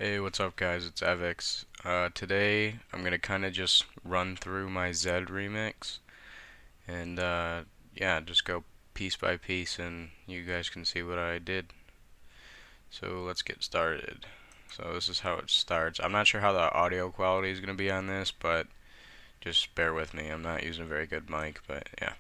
Hey, what's up guys? It's Evix. Today I'm gonna kinda just run through my Zedd remix and yeah, just go piece by piece and you guys can see what I did. So let's get started. So this is how it starts. I'm not sure how the audio quality is gonna be on this, but just bear with me. I'm not using a very good mic, but yeah.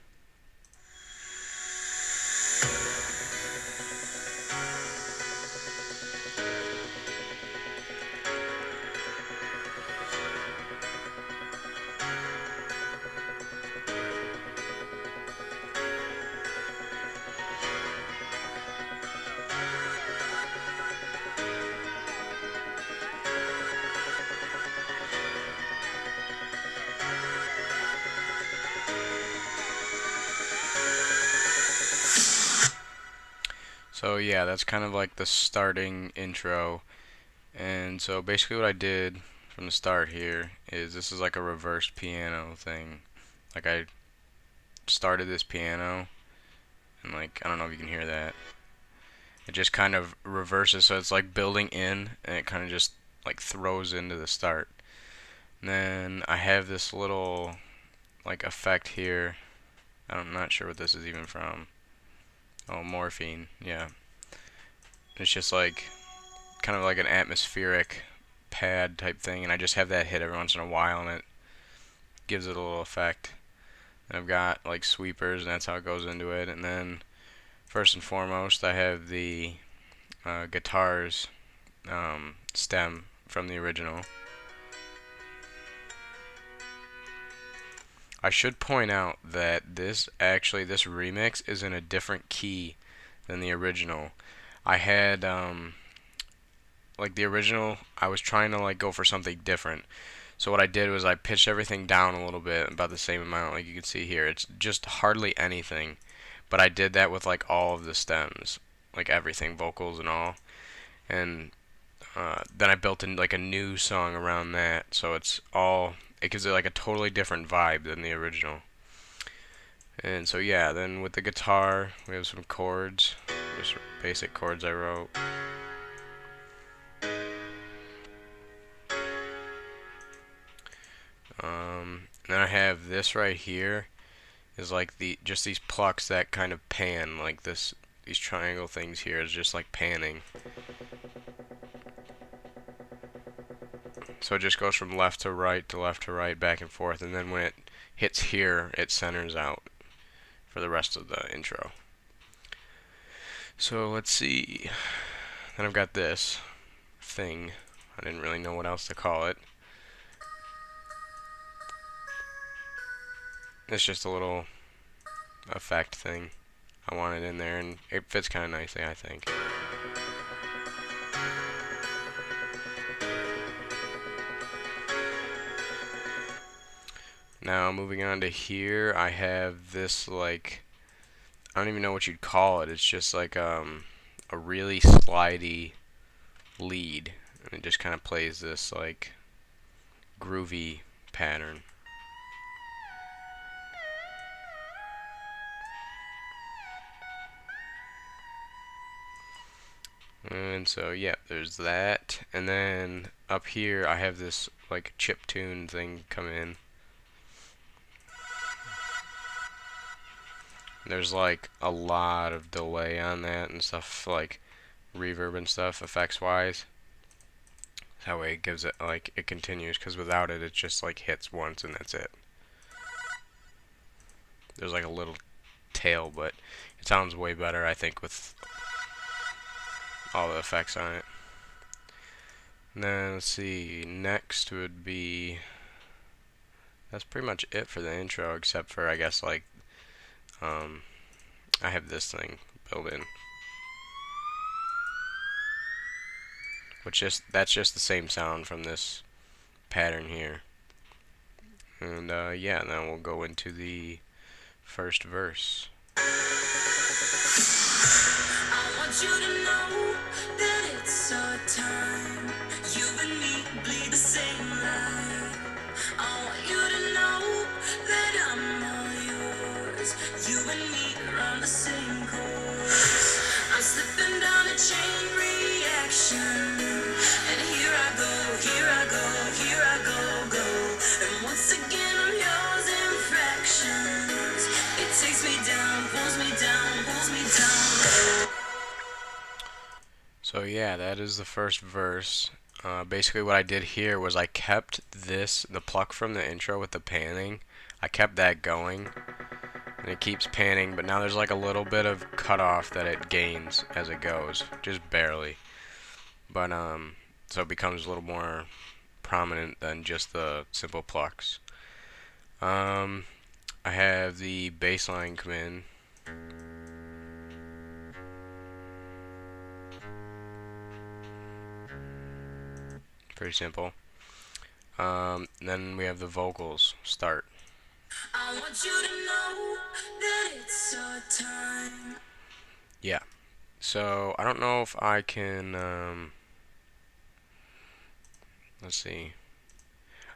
So yeah, that's kind of like the starting intro. And so basically what I did from the start here is this is like a reverse piano thing. Like I started this piano and like I don't know if you can hear that. It just kind of reverses, so it's like building in and it kind of just like throws into the start. And then I have this little like effect here. I'm not sure what this is even from. Oh, morphine. Yeah. It's just like kind of like an atmospheric pad type thing, and I just have that hit every once in a while and it gives it a little effect. And I've got like sweepers and that's how it goes into it. And then first and foremost I have the guitar's stem from the original. I should point out that this remix is in a different key than the original. I had like the original, I was trying to like go for something different. So what I did was I pitched everything down a little bit, about the same amount, like you can see here. It's just hardly anything, but I did that with like all of the stems, like everything, vocals and all. And then I built in like a new song around that, so it gives it like a totally different vibe than the original. And so yeah, then with the guitar, we have some chords, just basic chords I wrote. Then I have this right here is like just these plucks that kind of pan, like these triangle things here is just like panning. So it just goes from left to right, back and forth, and then when it hits here, it centers out for the rest of the intro. So let's see. Then I've got this thing. I didn't really know what else to call it. It's just a little effect thing I wanted in there, and it fits kind of nicely, I think. Now moving on to here, I have this like, I don't even know what you'd call it. It's just like a really slidey lead, and it just kind of plays this like groovy pattern. And so yeah, there's that. And then up here I have this like chip tune thing come in. There's like a lot of delay on that and stuff, like reverb and stuff, effects wise. That way it gives it like it continues, because without it, it just like hits once and that's it. There's like a little tail, but it sounds way better, I think, with all the effects on it. And then let's see, next would be, that's pretty much it for the intro, except for I guess like I have this thing built in, which that's just the same sound from this pattern here. And yeah, then we'll go into the first verse. I want you to know that it's our time. You and me bleed the same light. I want you to know that I'm all yours. You and me are on the same course. I'm slipping down a chain reaction, and here So yeah, that is the first verse. Basically what I did here was I kept the pluck from the intro with the panning. I kept that going, and it keeps panning, but now there's like a little bit of cutoff that it gains as it goes, just barely. But so it becomes a little more prominent than just the simple plucks. Um, I have the bass line come in. Pretty simple. Then we have the vocals start. I want you to know that it's our time. Yeah. So I don't know if I can. Let's see.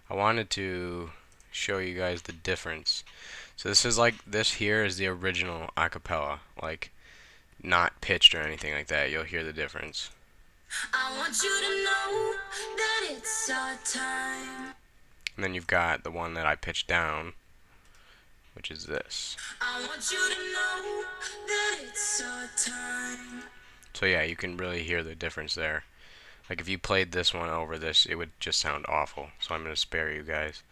I wanted to show you guys the difference. So this here is the original acapella, like not pitched or anything like that. You'll hear the difference. I want you to know that it's our time. And then you've got the one that I pitched down, which is this. I want you to know that it's our time. So yeah, you can really hear the difference there. Like if you played this one over this, it would just sound awful. So I'm gonna spare you guys.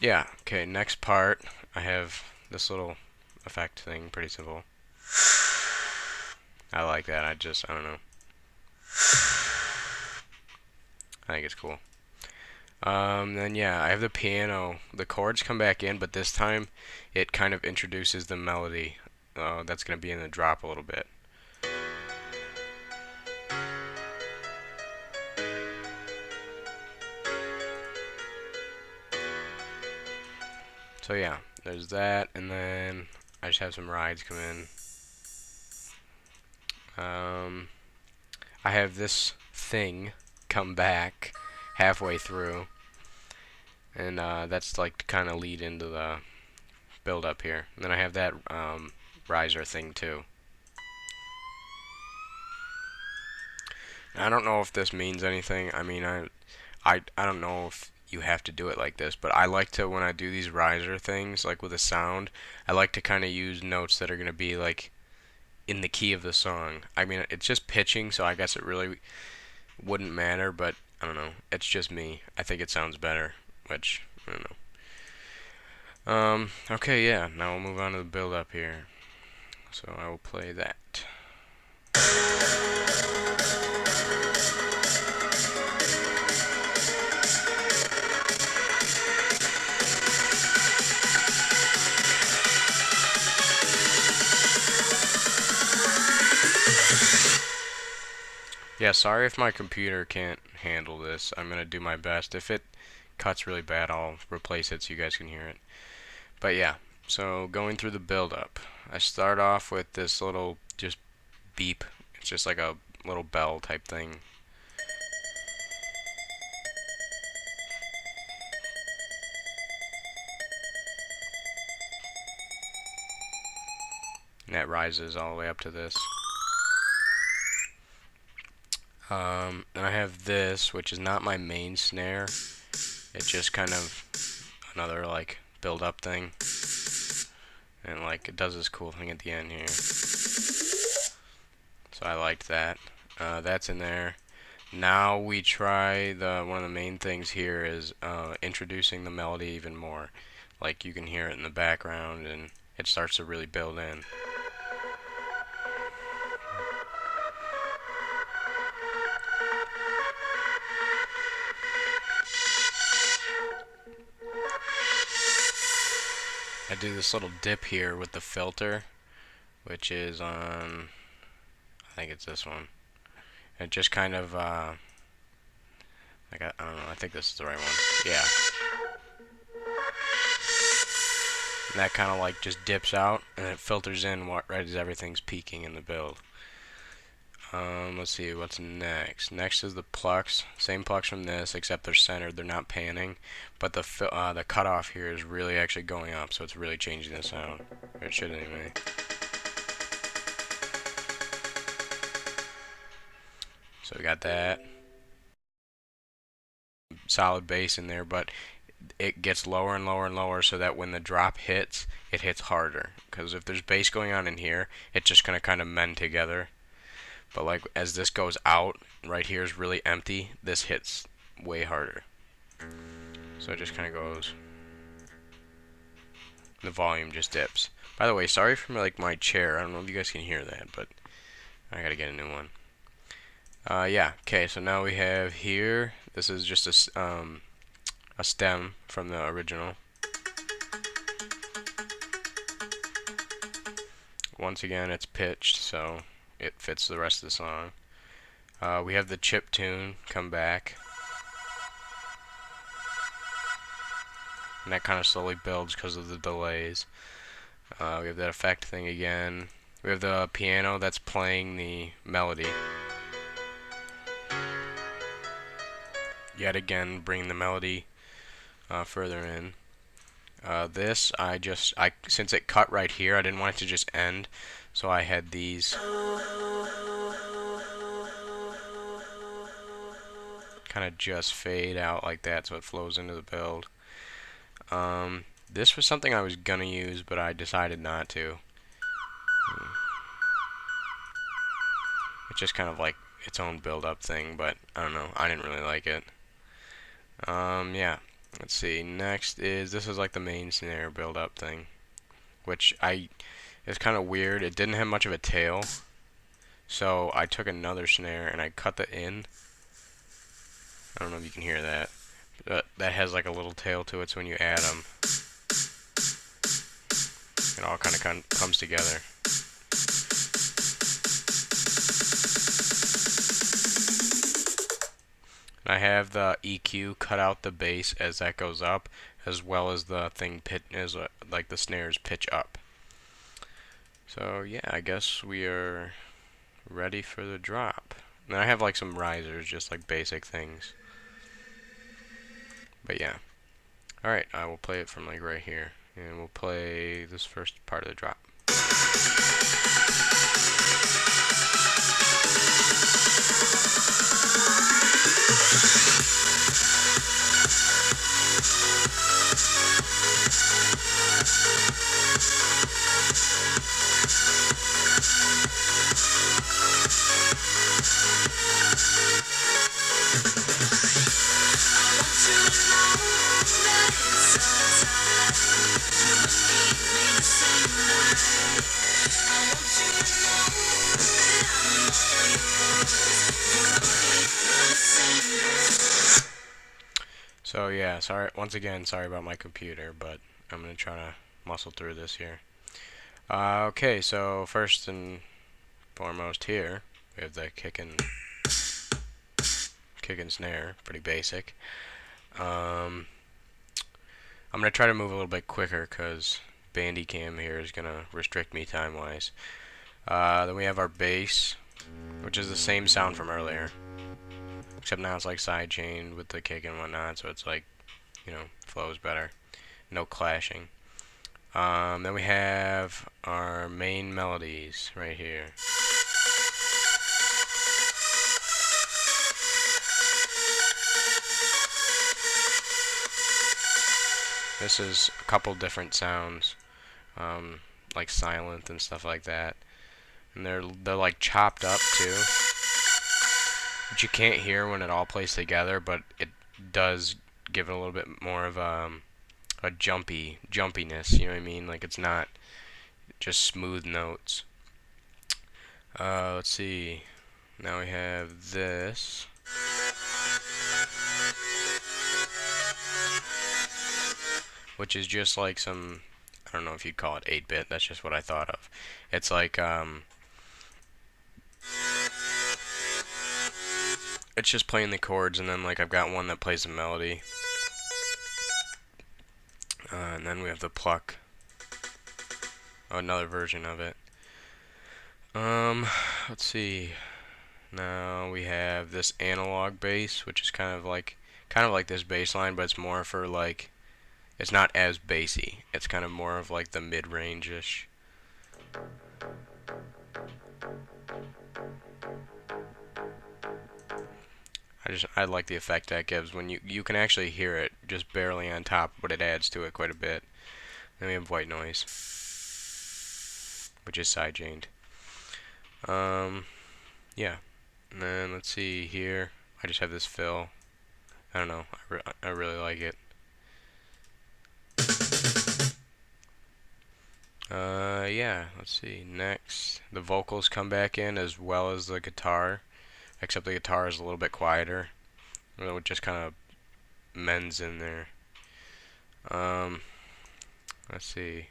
Yeah. Okay. Next part, I have this little effect thing. Pretty simple. I like that. I don't know. I think it's cool. Then yeah, I have the piano. The chords come back in, but this time it kind of introduces the melody. That's gonna be in the drop a little bit. So yeah, there's that, and then I just have some rides come in. I have this thing come back halfway through, and that's like to kind of lead into the build up here. And then I have that riser thing too. I don't know if this means anything. I mean, I don't know if you have to do it like this, but I like to, when I do these riser things, like with a sound, I like to kind of use notes that are going to be like in the key of the song. I mean, it's just pitching, so I guess it really wouldn't matter, but I don't know. It's just me. I think it sounds better, which, I don't know. Okay, yeah, now we'll move on to the build up here. So I will play that. Yeah, sorry if my computer can't handle this. I'm gonna do my best. If it cuts really bad, I'll replace it so you guys can hear it. But yeah, so going through the build up. I start off with this little just beep. It's just like a little bell type thing. And that rises all the way up to this. Then I have this, which is not my main snare. It's just kind of another like build up thing. And like it does this cool thing at the end here. So I liked that. That's in there. Now we try one of the main things here is introducing the melody even more. Like you can hear it in the background and it starts to really build in. I do this little dip here with the filter, which is on, I think it's this one. It just kind of, like I don't know, I think this is the right one. Yeah. And that kind of like just dips out, and it filters in right as everything's peaking in the build. Let's see, what's next? Next is the plucks. Same plucks from this, except they're centered, they're not panning. But the cutoff here is really actually going up, so it's really changing the sound. Or it should anyway. So we got that. Solid bass in there, but it gets lower and lower and lower so that when the drop hits, it hits harder. Because if there's bass going on in here, it's just going to kind of mend together. But like as this goes out, right here is really empty. This hits way harder. So it just kind of goes. The volume just dips. By the way, sorry for like my chair. I don't know if you guys can hear that, but I gotta get a new one. Yeah. Okay. So now we have here. This is just a stem from the original. Once again, it's pitched, so it fits the rest of the song. We have the chip tune come back. And that kind of slowly builds because of the delays. We have that effect thing again. We have the piano that's playing the melody. Yet again, bring the melody further in. This, since it cut right here, I didn't want it to just end, so I had these kind of just fade out like that, so it flows into the build. This was something I was gonna use, but I decided not to. It's just kind of like its own build-up thing, but I don't know. I didn't really like it. Yeah. Let's see. Next this is like the main snare build-up thing, which it's kind of weird. It didn't have much of a tail, so I took another snare and I cut the in. I don't know if you can hear that. But that has like a little tail to it, so when you add them, it all kind of comes together. I have the EQ cut out the bass as that goes up, as well as the thing like the snares pitch up. So yeah, I guess we are ready for the drop. And I have like some risers, just like basic things. But yeah. Alright, I will play it from like right here. And we'll play this first part of the drop. So yeah, once again, sorry about my computer, but I'm gonna try to muscle through this here. Okay, so first and foremost here, we have the kick and snare, pretty basic. I'm gonna try to move a little bit quicker because Bandicam here is gonna restrict me time-wise. Then we have our bass, which is the same sound from earlier, except now it's like sidechained with the kick and whatnot, so it's like, you know, flows better. No clashing. Then we have our main melodies right here. This is a couple different sounds, like silent and stuff like that. And they're like chopped up too, which you can't hear when it all plays together, but it does give it a little bit more of a jumpiness, you know what I mean? Like it's not just smooth notes. Let's see. Now we have this. Which is just like some, I don't know if you'd call it 8-bit, that's just what I thought of. It's like, it's just playing the chords, and then like I've got one that plays the melody. And then we have the pluck. Oh, another version of it. Let's see. Now we have this analog bass, which is kind of like this bass line, but it's more for like, it's not as bassy. It's kind of more of like the mid-range-ish. I like the effect that gives when you can actually hear it just barely on top, but it adds to it quite a bit. Then we have white noise, which is sidechained. yeah. And then let's see here. I just have this fill. I don't know. I really like it. Yeah. Let's see. Next, the vocals come back in as well as the guitar, except the guitar is a little bit quieter. It just kind of mends in there. Um, let's see.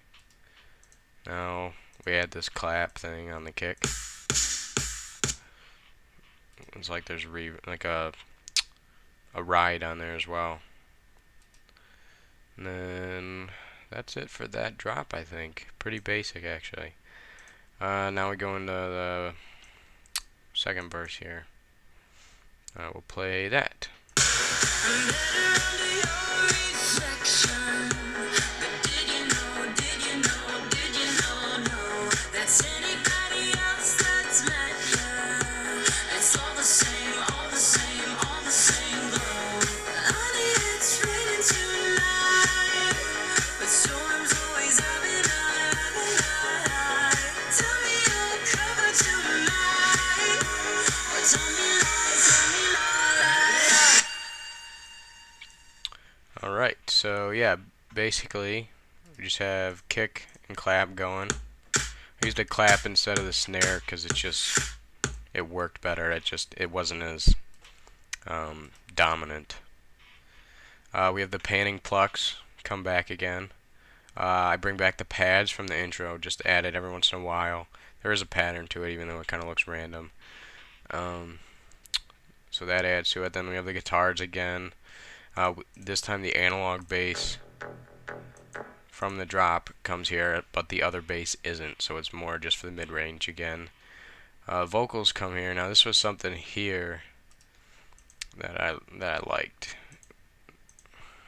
Now we add this clap thing on the kick. It's like there's like a ride on there as well. And then that's it for that drop, I think. Pretty basic, actually. Now we go into the second verse here. We'll play that. Alright, so yeah, basically we just have kick and clap going. I used a clap instead of the snare because it worked better. It wasn't as dominant. We have the panning plucks come back again. I bring back the pads from the intro, just add it every once in a while. There is a pattern to it, even though it kind of looks random. So that adds to it. Then we have the guitars again. This time the analog bass from the drop comes here, but the other bass isn't, so it's more just for the mid-range again. Vocals come here. Now this was something here that I liked.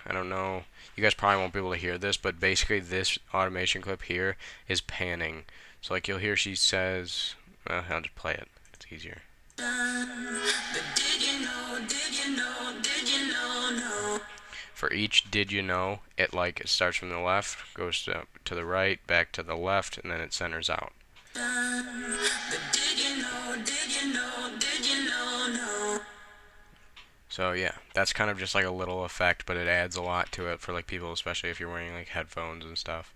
I don't know, you guys probably won't be able to hear this, but basically this automation clip here is panning. So like you'll hear she says, I'll just play it, it's easier. For each did you know, it starts from the left, goes to the right, back to the left, and then it centers out. So yeah, that's kind of just like a little effect, but it adds a lot to it for like people, especially if you're wearing like headphones and stuff.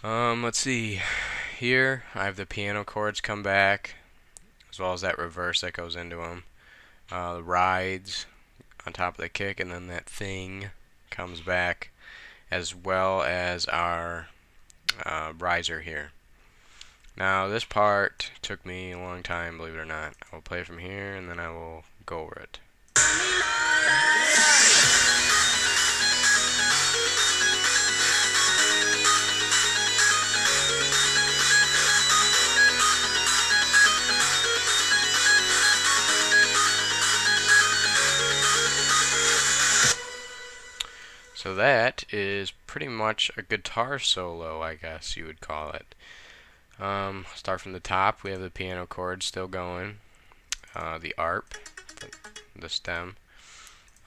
Let's see. Here I have the piano chords come back, as well as that reverse that goes into them. The rides on top of the kick, and then that thing comes back, as well as our riser here. Now this part took me a long time, believe it or not. I will play from here and then I will go over it. So that is pretty much a guitar solo, I guess you would call it. Start from the top. We have the piano chords still going, the arp, the stem,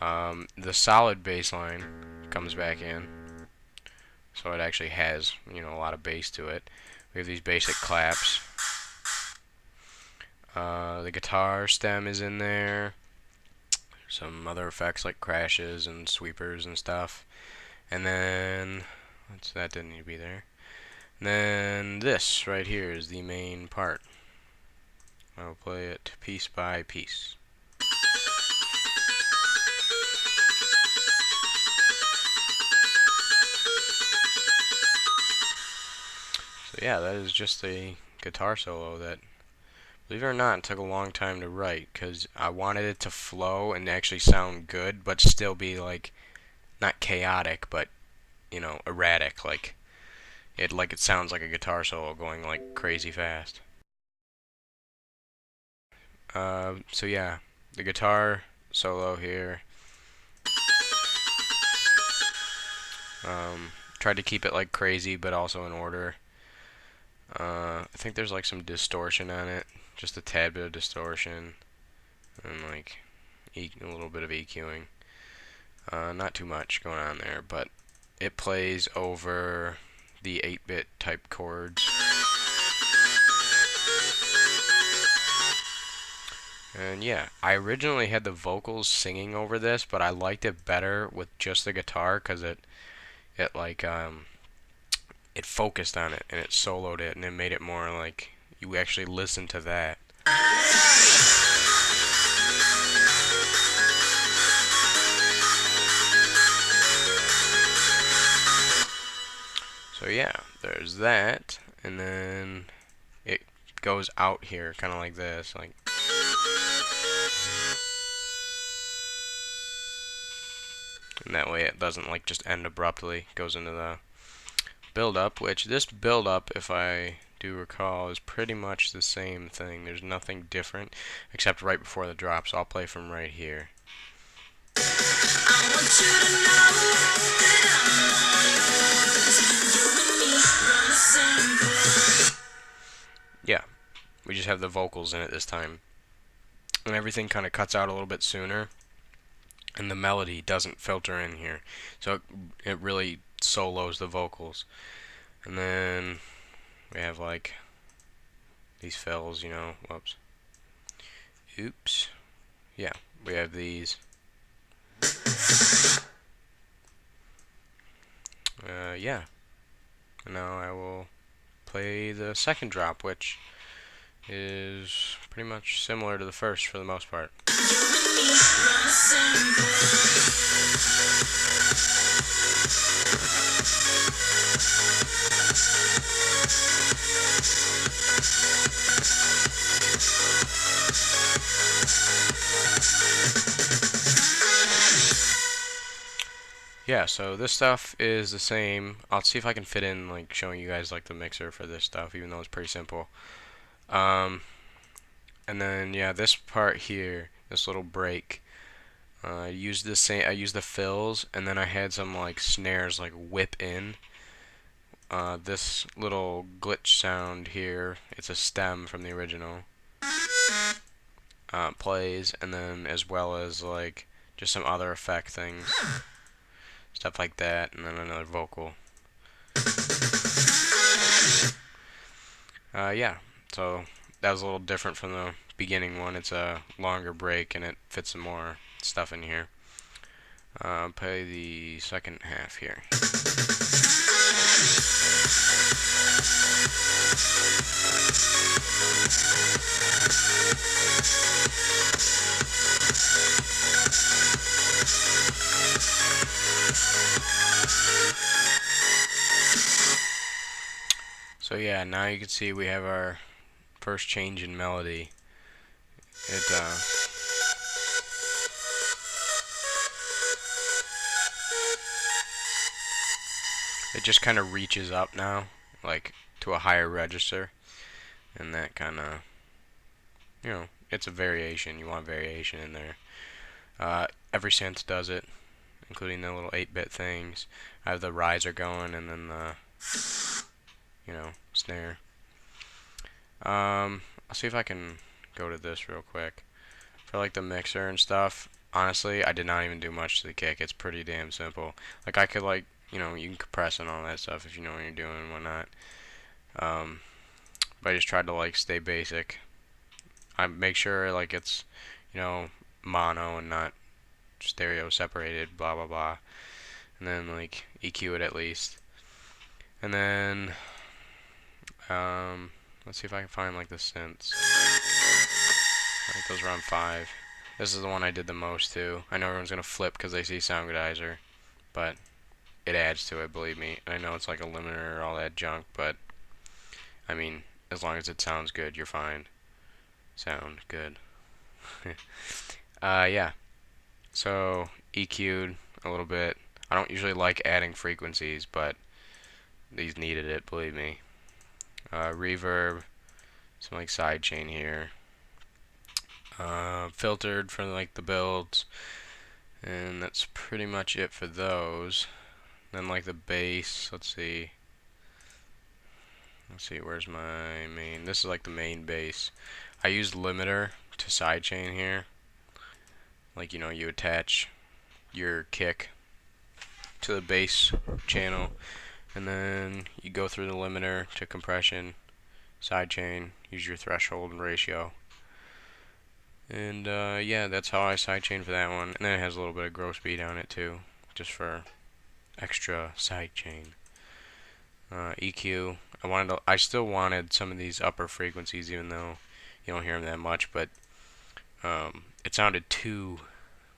the solid bass line comes back in, so it actually has, you know, a lot of bass to it. We have these basic claps. The guitar stem is in there. Some other effects like crashes and sweepers and stuff. And then that didn't need to be there. And then this right here is the main part. I'll play it piece by piece. So yeah, that is just a guitar solo that, believe it or not, it took a long time to write because I wanted it to flow and actually sound good, but still be like not chaotic, but you know, erratic. Like it sounds like a guitar solo going like crazy fast. So yeah, the guitar solo here. Tried to keep it like crazy, but also in order. I think there's like some distortion on it, just a tad bit of distortion, and like a little bit of EQing. Not too much going on there, but it plays over the 8-bit type chords. And yeah, I originally had the vocals singing over this, but I liked it better with just the guitar because it like it focused on it and it soloed it and it made it more like you actually listen to that. So yeah, there's that, and then it goes out here, kind of like this, like. And that way it doesn't like just end abruptly. It goes into the build up, which this build up, if I do recall, is pretty much the same thing. There's nothing different except right before the drop, so I'll play from right here. Yeah, we just have the vocals in it this time. And everything kind of cuts out a little bit sooner. And the melody doesn't filter in here. So it really solos the vocals. And then we have like these fills, you know, whoops. Oops. Yeah, we have these. Yeah. And now I will play the second drop, which is pretty much similar to the first for the most part. Yeah, so this stuff is the same. I'll see if I can fit in like showing you guys like the mixer for this stuff, even though it's pretty simple. And then yeah, this part here, this little break, I used the same. I used the fills, and then I had some like snares like whip in. This little glitch sound here, it's a stem from the original. Plays, and then as well as like just some other effect things. Stuff like that, and then another vocal. Yeah, so that was a little different from the beginning one. It's a longer break, and it fits some more stuff in here. Play the second half here. So yeah, now you can see we have our first change in melody. It just kind of reaches up now, like to a higher register, and that kind of, you know, it's a variation. You want variation in there. Every synth does it, including the little 8-bit things. I have the riser going, and then the, you know, snare. I'll see if I can go to this real quick. For like the mixer and stuff, honestly, I did not even do much to the kick. It's pretty damn simple. Like I could like, you know, you can compress and all that stuff if you know what you're doing and whatnot. But I just tried to like stay basic. I make sure like it's, you know, mono and not stereo separated, blah blah blah. And then like EQ it at least. And then let's see if I can find like the synths. I think those are on 5. This is the one I did the most to. I know everyone's gonna flip because they see Soundgodizer, but it adds to it, believe me. And I know it's like a limiter or all that junk, but I mean, as long as it sounds good, you're fine. Sound good. Yeah. So EQ'd a little bit. I don't usually like adding frequencies, but these needed it, believe me. Reverb, some like sidechain here. Filtered for like the builds, and that's pretty much it for those. Then like the bass, let's see, where's my main? This is like the main bass. I used limiter to sidechain here. Like, you know, you attach your kick to the bass channel, and then you go through the limiter to compression, sidechain, use your threshold and ratio. And yeah, that's how I sidechain for that one. And then it has a little bit of gross beat on it too, just for extra sidechain. EQ. I still wanted some of these upper frequencies, even though you don't hear them that much. But it sounded too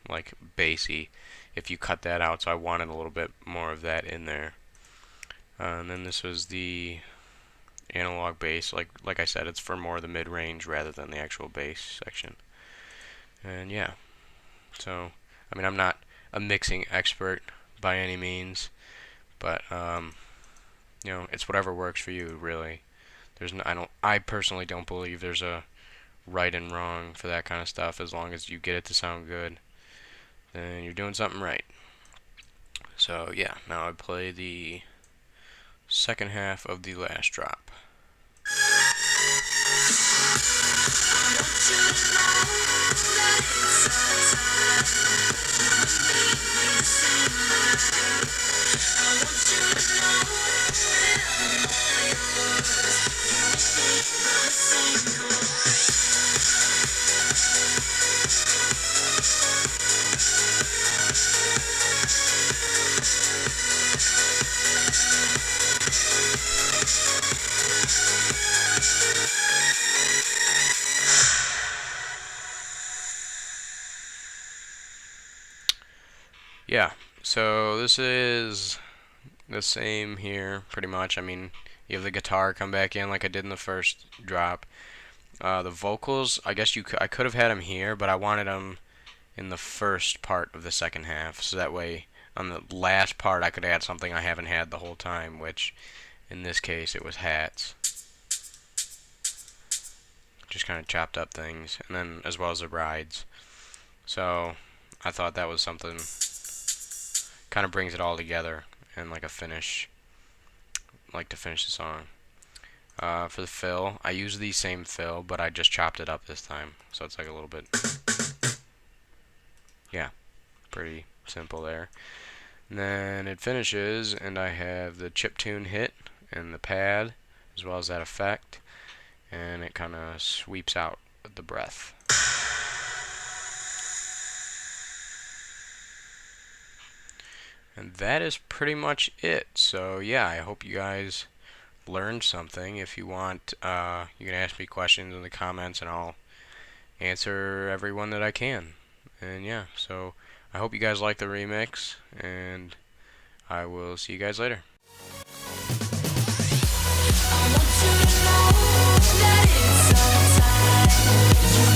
like bassy if you cut that out. So I wanted a little bit more of that in there. And then this was the analog bass. Like I said, it's for more of the mid-range rather than the actual bass section. And yeah, so I mean, I'm not a mixing expert by any means, but you know, it's whatever works for you, really. I personally don't believe there's a right and wrong for that kind of stuff. As long as you get it to sound good, then you're doing something right. So yeah, now I play the second half of the last drop. Yeah, so this is the same here, pretty much. I mean, you have the guitar come back in like I did in the first drop. The vocals, I guess I could have had them here, but I wanted them in the first part of the second half, so that way on the last part I could add something I haven't had the whole time, which in this case it was hats. Just kind of chopped up things, and then as well as the rides. So I thought that was something kind of brings it all together and like a finish, like to finish the song. For the fill, I use the same fill, but I just chopped it up this time, so it's like a little bit, yeah, pretty simple there. And then it finishes, and I have the chiptune hit and the pad, as well as that effect, and it kind of sweeps out the breath. And that is pretty much it. So yeah, I hope you guys learned something. If you want, you can ask me questions in the comments, and I'll answer every one that I can. And yeah, so I hope you guys like the remix, and I will see you guys later. I want you to know that it's